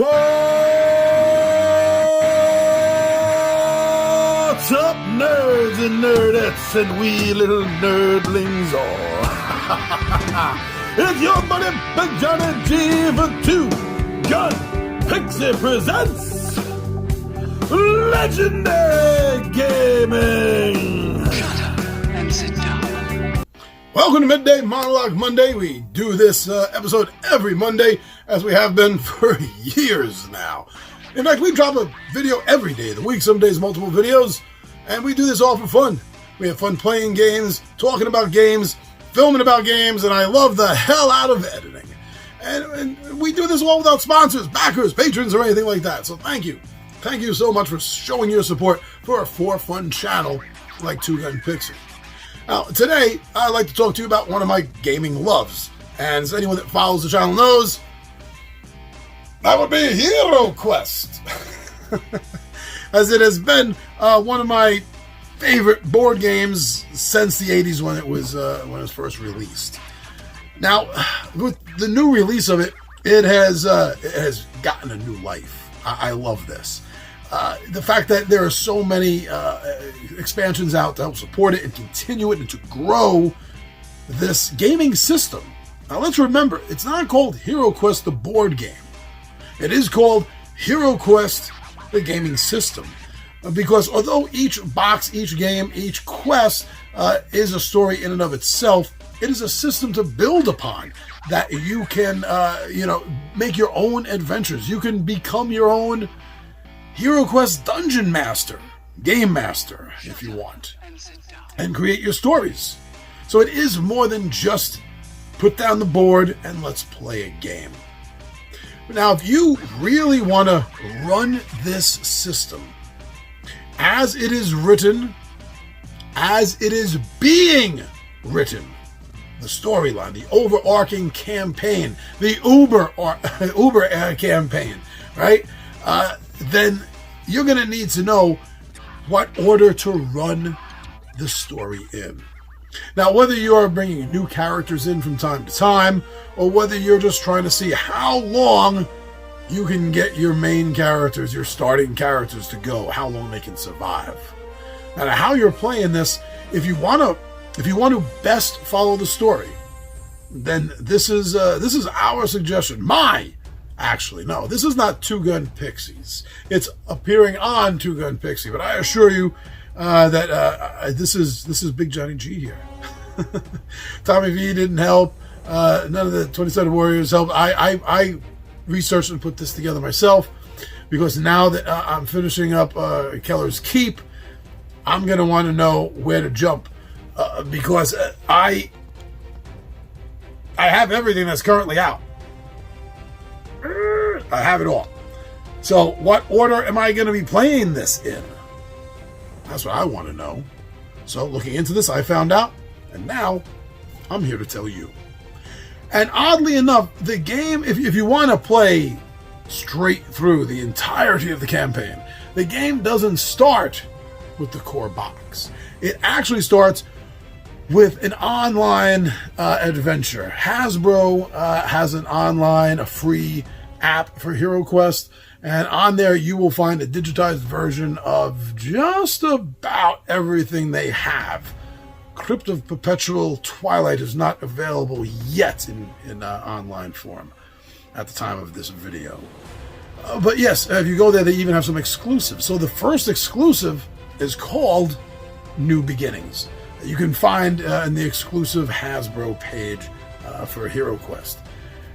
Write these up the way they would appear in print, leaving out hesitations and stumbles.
What's up, nerds and nerdettes and wee little nerdlings all? It's your buddy Big Johnny G for Two Gun Pixie presents Legendary Gaming. Shut up and sit down. Welcome to Midday Monologue Monday. We do this episode every Monday, as we have been for years now. In fact, we drop a video every day of the week, some days multiple videos, and we do this all for fun. We have fun playing games, talking about games, filming about games, and I love the hell out of editing. And we do this all without sponsors, backers, patrons, or anything like that. So thank you. Thank you so much for showing your support for a for-fun channel like Two Gun Pixie. Now, today, I'd like to talk to you about one of my gaming loves. And as anyone that follows the channel knows, that would be HeroQuest. As it has been one of my favorite board games since the 80s when it was first released. Now, with the new release of it, it has gotten a new life. I love this. The fact that there are so many expansions out to help support it and continue it and to grow this gaming system. Now let's remember, it's not called HeroQuest the board game. It is called HeroQuest the gaming system. Because although each box, each game, each quest is a story in and of itself, it is a system to build upon that you can, make your own adventures. You can become your own HeroQuest Dungeon Master, Game Master, if you want, and create your stories. So it is more than just put down the board and let's play a game. Now, if you really want to run this system as it is written, as it is being written, the storyline, the overarching campaign, the Uber campaign, right? Then you're going to need to know what order to run the story in. Now, whether you are bringing new characters in from time to time, or whether you're just trying to see how long you can get your main characters, your starting characters to go, how long they can survive. Now, how you're playing this, if you want to best follow the story, then this is our suggestion. Actually, no, this is not Two Gun Pixies. It's appearing on Two Gun Pixie, but I assure you that this is Big Johnny G here. Tommy V didn't help. None of the 27 Warriors helped. I researched and put this together myself, because now that I'm finishing up Keller's Keep, I'm going to want to know where to jump, because I have everything that's currently out. I have it all. So what order am I going to be playing this in? That's what I want to know. So looking into this, I found out, and now I'm here to tell you. And oddly enough, the game, if you want to play straight through the entirety of the campaign, the game doesn't start with the core box. It actually starts with an online adventure. Hasbro has an online, a free app for HeroQuest, and on there you will find a digitized version of just about everything they have. Crypt of Perpetual Twilight is not available yet in online form at the time of this video. But yes, if you go there, they even have some exclusives. So the first exclusive is called New Beginnings. You can find in the exclusive Hasbro page for HeroQuest.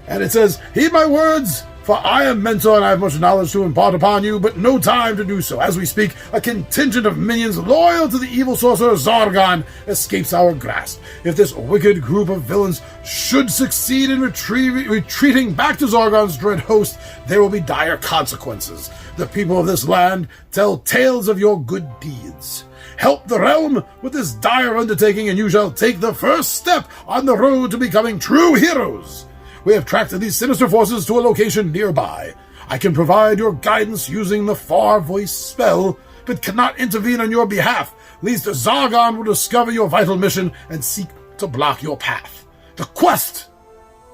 And it says, "Heed my words, for I am Mentor and I have much knowledge to impart upon you, but no time to do so. As we speak, a contingent of minions loyal to the evil sorcerer Zargon escapes our grasp. If this wicked group of villains should succeed in retreating back to Zargon's dread host, there will be dire consequences. The people of this land tell tales of your good deeds. Help the realm with this dire undertaking, and you shall take the first step on the road to becoming true heroes. We have tracked these sinister forces to a location nearby. I can provide your guidance using the Far Voice spell, but cannot intervene on your behalf, lest Zargon will discover your vital mission and seek to block your path. The quest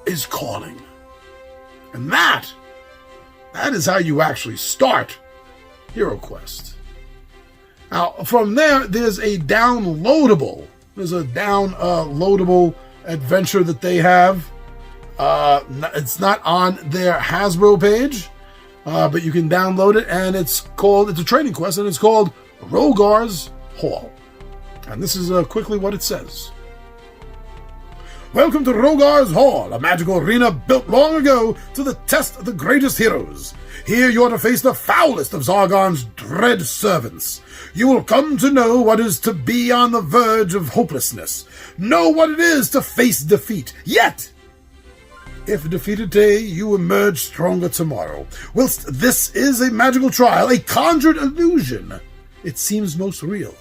is calling." And that That is how you actually start HeroQuest. Now, from there, there's a downloadable adventure that they have. It's not on their Hasbro page, but you can download it, and it's a training quest, and it's called Rogar's Hall. And this is quickly what it says. Welcome to Rogar's Hall, a magical arena built long ago to test the greatest heroes. Here you are to face the foulest of Zargon's dread servants. You will come to know what is to be on the verge of hopelessness. Know what it is to face defeat. Yet, if defeated today, you emerge stronger tomorrow. Whilst this is a magical trial, a conjured illusion, it seems most real.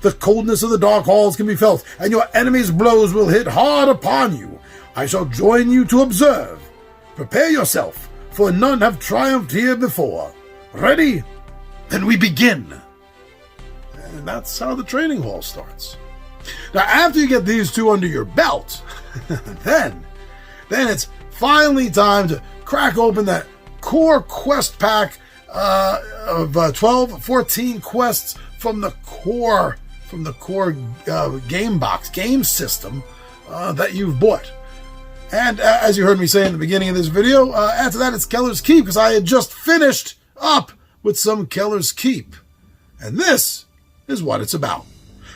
The coldness of the dark halls can be felt, and your enemy's blows will hit hard upon you. I shall join you to observe. Prepare yourself, for none have triumphed here before. Ready? Then we begin. And that's how the training hall starts. Now, after you get these two under your belt, then it's finally time to crack open that core quest pack of 14 quests from the core game system that you've bought. And as you heard me say in the beginning of this video, after that it's Keller's Keep, because I had just finished up with some Keller's Keep. And this is what it's about.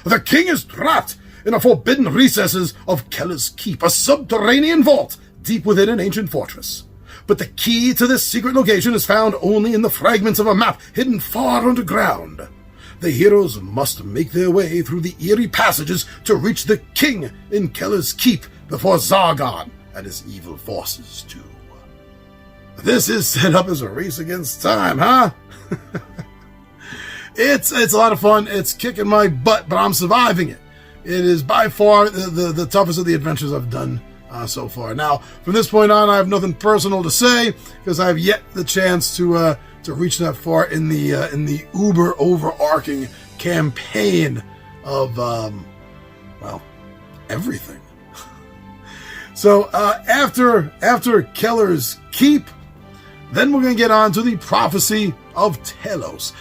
The king is trapped in the forbidden recesses of Keller's Keep, a subterranean vault deep within an ancient fortress. But the key to this secret location is found only in the fragments of a map hidden far underground. The heroes must make their way through the eerie passages to reach the king in Keller's Keep before Zargon and his evil forces do. This is set up as a race against time, huh? It's a lot of fun. It's kicking my butt, but I'm surviving it. It is by far the toughest of the adventures I've done so far. Now, from this point on, I have nothing personal to say because I have yet the chance to reach that far in the uber overarching campaign of everything. So after Keller's Keep, then we're going to get on to the Prophecy of Telos.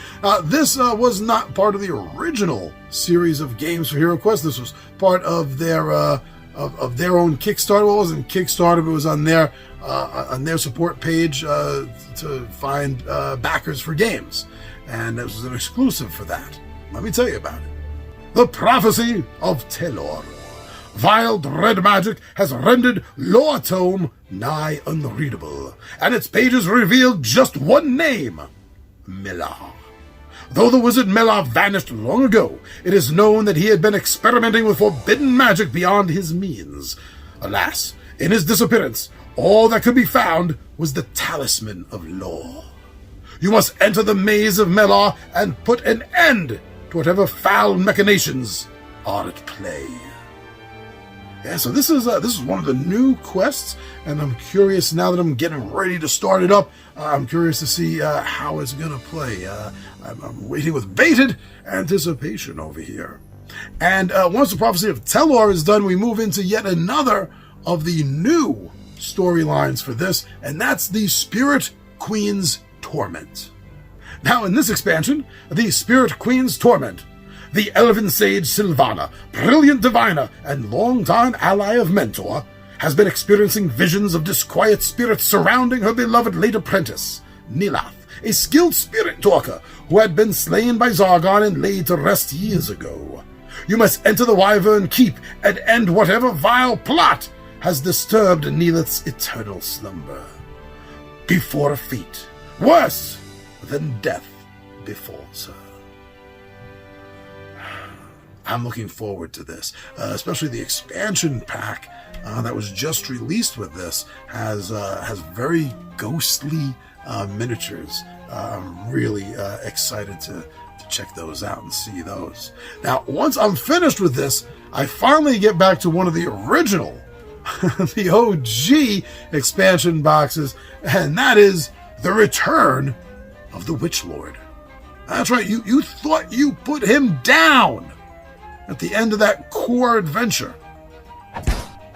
This was not part of the original series of games for HeroQuest. This was part of their own Kickstarter. Well, it wasn't Kickstarter, but it was on their support page to find backers for games. And this was an exclusive for that. Let me tell you about it. The Prophecy of Telor. Vile dread magic has rendered Lore Tome nigh unreadable, and its pages reveal just one name, Melar. Though the wizard Melar vanished long ago, it is known that he had been experimenting with forbidden magic beyond his means. Alas, in his disappearance, all that could be found was the Talisman of Lore. You must enter the maze of Melar and put an end to whatever foul machinations are at play. Yeah, so this is one of the new quests, and I'm curious now that I'm getting ready to start it up. I'm curious to see how it's going to play. I'm waiting with bated anticipation over here. And once the Prophecy of Telor is done, we move into yet another of the new storylines for this, and that's the Spirit Queen's Torment. Now, in this expansion, the Spirit Queen's Torment, the elven sage Sylvana, brilliant diviner and longtime ally of Mentor, has been experiencing visions of disquiet spirits surrounding her beloved late apprentice, Nilath, a skilled spirit talker who had been slain by Zargon and laid to rest years ago. You must enter the Wyvern Keep and end whatever vile plot has disturbed Nilath's eternal slumber, before a fate worse than death befalls her. I'm looking forward to this, especially the expansion pack that was just released with this has very ghostly miniatures. I'm really excited to check those out and see those. Now, once I'm finished with this, I finally get back to one of the original, the OG expansion boxes, and that is The Return of the Witch Lord. That's right, you thought you put him down at the end of that core adventure.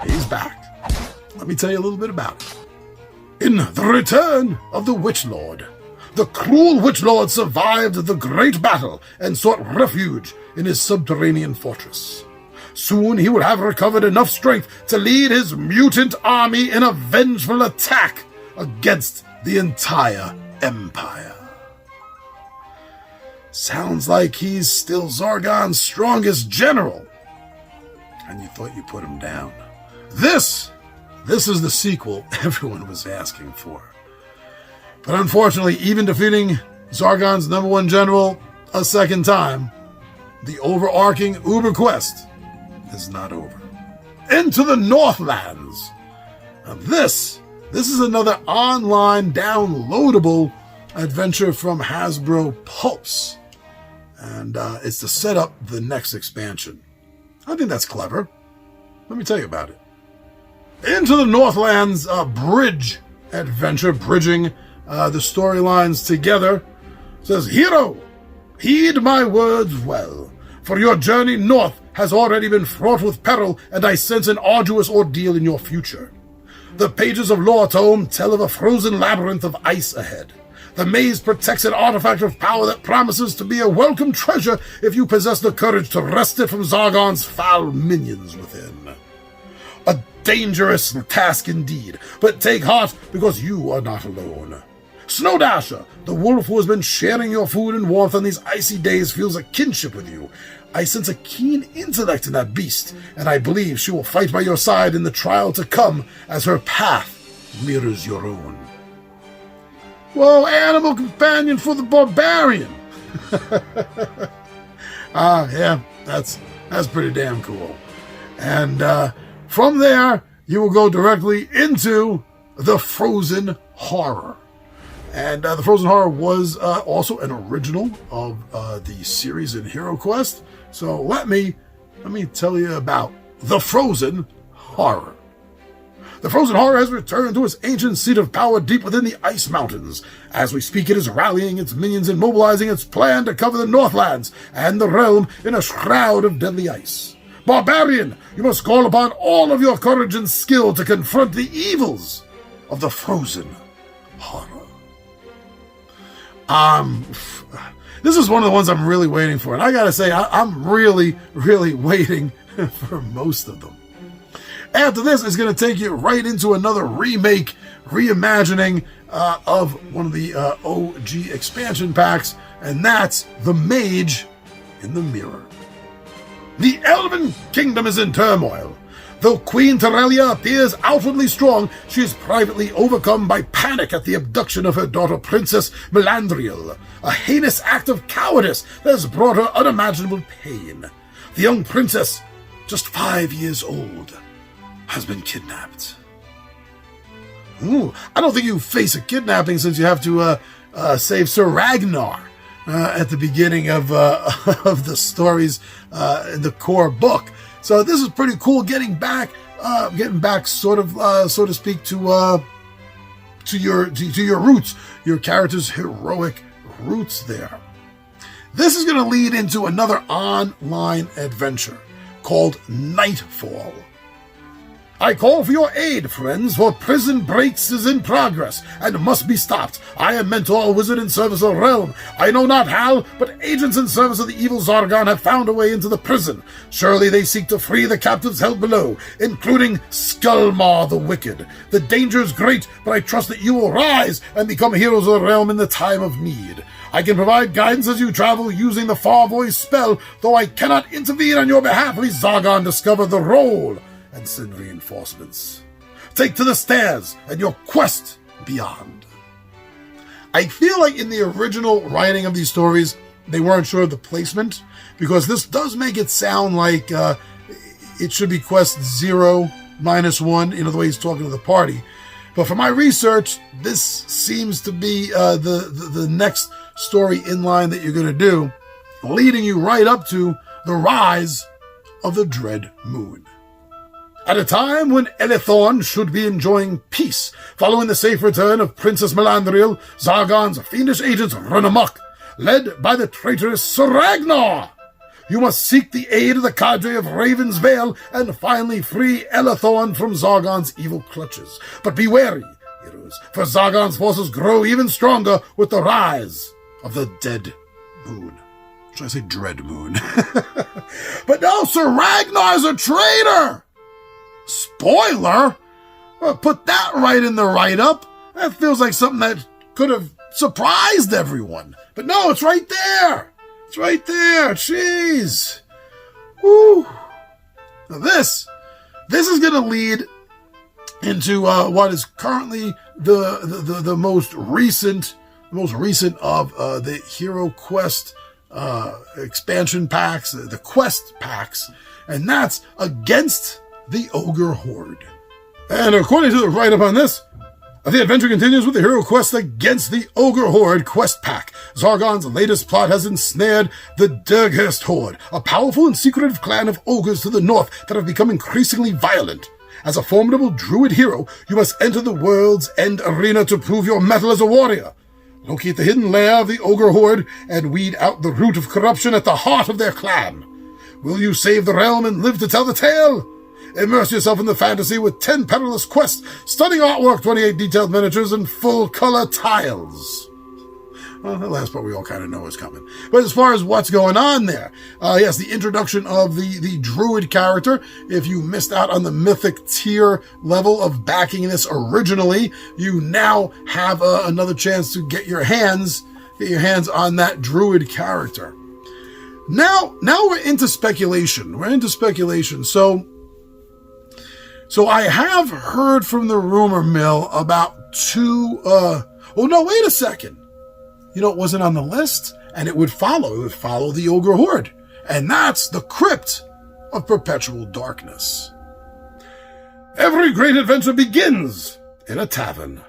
He's back. Let me tell you a little bit about it. In The Return of the Witch Lord, the cruel Witch Lord survived the great battle and sought refuge in his subterranean fortress. Soon he would have recovered enough strength to lead his mutant army in a vengeful attack against the entire empire. Sounds like he's still Zargon's strongest general. And you thought you put him down. This is the sequel everyone was asking for. But unfortunately, even defeating Zargon's #1 general a second time, the overarching Uber quest is not over. Into the Northlands. Now this is another online downloadable adventure from Hasbro Pulse. And it's to set up the next expansion. I think that's clever. Let me tell you about it. Into the Northlands bridge adventure, bridging the storylines together. It says, Hero, heed my words well, for your journey north has already been fraught with peril, and I sense an arduous ordeal in your future. The pages of Lore Tome tell of a frozen labyrinth of ice ahead. The maze protects an artifact of power that promises to be a welcome treasure if you possess the courage to wrest it from Zargon's foul minions within. A dangerous task indeed, but take heart because you are not alone. Snowdasher, the wolf who has been sharing your food and warmth on these icy days, feels a kinship with you. I sense a keen intellect in that beast, and I believe she will fight by your side in the trial to come as her path mirrors your own. Whoa, animal companion for the barbarian! Yeah, that's pretty damn cool. And from there, you will go directly into the Frozen Horror. And the Frozen Horror was also an original of the series in HeroQuest. So let me tell you about the Frozen Horror. The Frozen Horror has returned to its ancient seat of power deep within the Ice Mountains. As we speak, it is rallying its minions and mobilizing its plan to cover the Northlands and the realm in a shroud of deadly ice. Barbarian, you must call upon all of your courage and skill to confront the evils of the Frozen Horror. This is one of the ones I'm really waiting for, and I gotta say, I'm really, really waiting for most of them. After this, it's going to take you right into another remake, reimagining of one of the OG expansion packs, and that's The Mage in the Mirror. The Elven Kingdom is in turmoil. Though Queen Terelia appears outwardly strong, she is privately overcome by panic at the abduction of her daughter Princess Melandriel, a heinous act of cowardice that has brought her unimaginable pain. The young princess, just 5 years old, has been kidnapped. Ooh, I don't think you face a kidnapping since you have to save Sir Ragnar at the beginning of the stories in the core book. So this is pretty cool. Getting back, sort of, so to speak, to your roots, your character's heroic roots there. This is going to lead into another online adventure called Nightfall. I call for your aid, friends, for prison breaks is in progress and must be stopped. I am Mentor, wizard in service of the realm. I know not how, but agents in service of the evil Zargon have found a way into the prison. Surely they seek to free the captives held below, including Skullmaw the Wicked. The danger is great, but I trust that you will rise and become heroes of the realm in the time of need. I can provide guidance as you travel using the Far Voice spell, though I cannot intervene on your behalf lest Zargon discover the role and send reinforcements. Take to the stairs and your quest beyond. I feel like in the original writing of these stories, they weren't sure of the placement, because this does make it sound like it should be quest 0-1, the way he's talking to the party. But for my research, this seems to be the next story in line that you're going to do, leading you right up to the rise of the Dread Moon. At a time when Elithorn should be enjoying peace, following the safe return of Princess Melandriel, Zargon's fiendish agents run amok, led by the traitorous Sir Ragnar. You must seek the aid of the cadre of Raven's Vale and finally free Elithorn from Zargon's evil clutches. But be wary, it shadows, for Zargon's forces grow even stronger with the rise of the dead moon. Should I say dread moon? But no, Sir Ragnar's a traitor! Spoiler? Well, put that right in the write-up. That feels like something that could have surprised everyone. But no, it's right there. It's right there. Jeez. Woo. Now this is going to lead into what is currently the most recent of the HeroQuest expansion packs, the quest packs, and that's Against the Ogre Horde. And according to the write-up on this, the adventure continues with the HeroQuest Against the Ogre Horde quest pack. Zargon's latest plot has ensnared the Durghurst Horde, a powerful and secretive clan of ogres to the north that have become increasingly violent. As a formidable druid hero, you must enter the World's End arena to prove your mettle as a warrior. Locate the hidden lair of the Ogre Horde and weed out the root of corruption at the heart of their clan. Will you save the realm and live to tell the tale? Immerse yourself in the fantasy with 10 perilous quests, stunning artwork, 28 detailed miniatures, and full-color tiles. Well, the last part we all kind of know is coming. But as far as what's going on there, yes, the introduction of the druid character. If you missed out on the mythic tier level of backing this originally, you now have another chance to get your hands on that druid character. Now we're into speculation. So I have heard from the rumor mill about two, wait a second. It wasn't on the list, and it would follow the Ogre Horde. And that's the Crypt of Perpetual Darkness. Every great adventure begins in a tavern.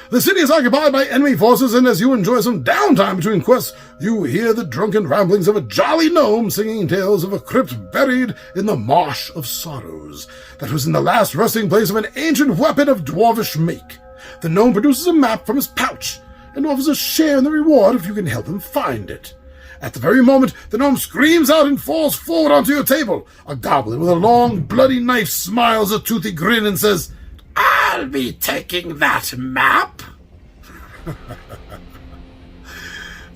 The city is occupied by enemy forces, and as you enjoy some downtime between quests, you hear the drunken ramblings of a jolly gnome singing tales of a crypt buried in the Marsh of Sorrows that was in the last resting place of an ancient weapon of dwarvish make. The gnome produces a map from his pouch and offers a share in the reward if you can help him find it. At the very moment, the gnome screams out and falls forward onto your table. A goblin with a long, bloody knife smiles a toothy grin and says, "I'll be taking that map."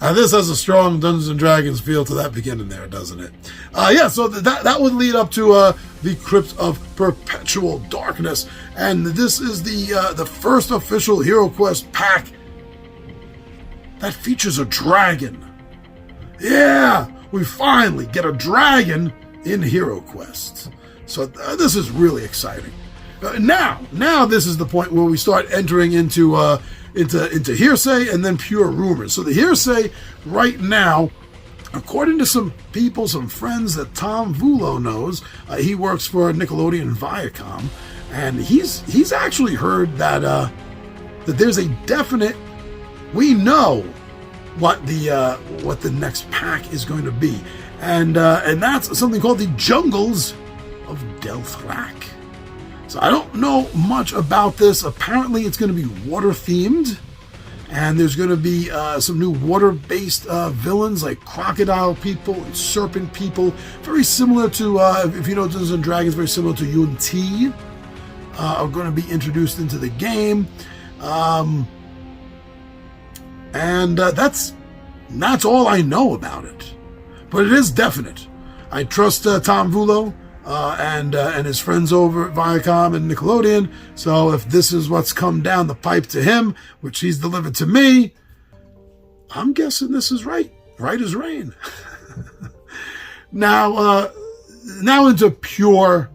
Now, this has a strong Dungeons & Dragons feel to that beginning there, doesn't it? So that would lead up to the Crypt of Perpetual Darkness. And this is the first official HeroQuest pack that features a dragon. Yeah, we finally get a dragon in HeroQuest. So this is really exciting. Now this is the point where we start entering into hearsay and then pure rumors. So the hearsay right now, according to some people, some friends that Tom Vulo knows, he works for Nickelodeon Viacom, and he's actually heard that there's a definite. We know what the next pack is going to be, and that's something called the Jungles of Delthrak. So I don't know much about this. Apparently it's going to be water-themed, and there's going to be some new water-based villains like crocodile people and serpent people. Very similar to, if you know Dungeons & Dragons, very similar to Yuan-Ti, are going to be introduced into the game. And that's all I know about it. But it is definite. I trust Tom Vulo and his friends over at Viacom and Nickelodeon. So if this is what's come down the pipe to him, which he's delivered to me, I'm guessing this is right. Right as rain. Now into pure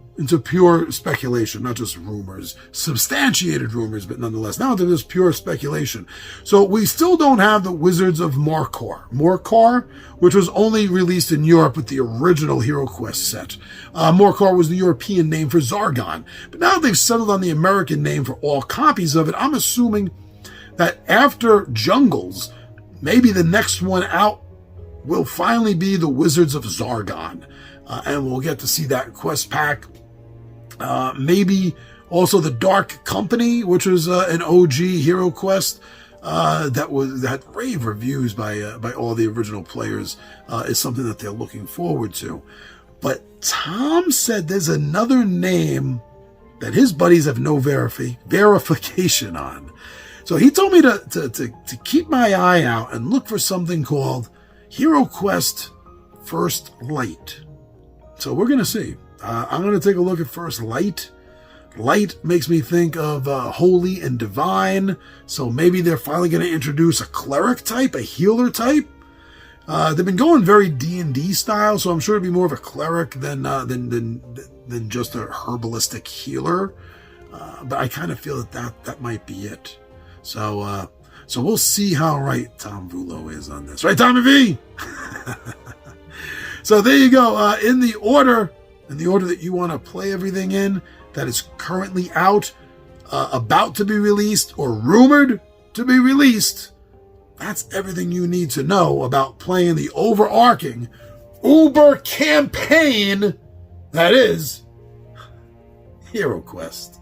speculation, not just rumors, substantiated rumors, but nonetheless, now into this pure speculation. So we still don't have the Wizards of Morkar, which was only released in Europe with the original HeroQuest set. Morkar was the European name for Zargon, but now they've settled on the American name for all copies of it. I'm assuming that after Jungles, maybe the next one out will finally be the Wizards of Zargon. And we'll get to see that quest pack. Maybe also the Dark Company, which was an OG HeroQuest that had rave reviews by all the original players, is something that they're looking forward to. But Tom said there's another name that his buddies have no verification on, So he told me to keep my eye out and look for something called HeroQuest First Light. So we're going to see. I'm going to take a look at First Light. Light makes me think of holy and divine. So maybe they're finally going to introduce a cleric type, a healer type. They've been going very D&D style, so I'm sure it'd be more of a cleric than just a herbalistic healer. But I kind of feel that might be it. So we'll see how right Tom Vulo is on this. Right, Tommy V? So there you go. In the order that you want to play everything in, that is currently out, about to be released, or rumored to be released, that's everything you need to know about playing the overarching Uber campaign that is HeroQuest.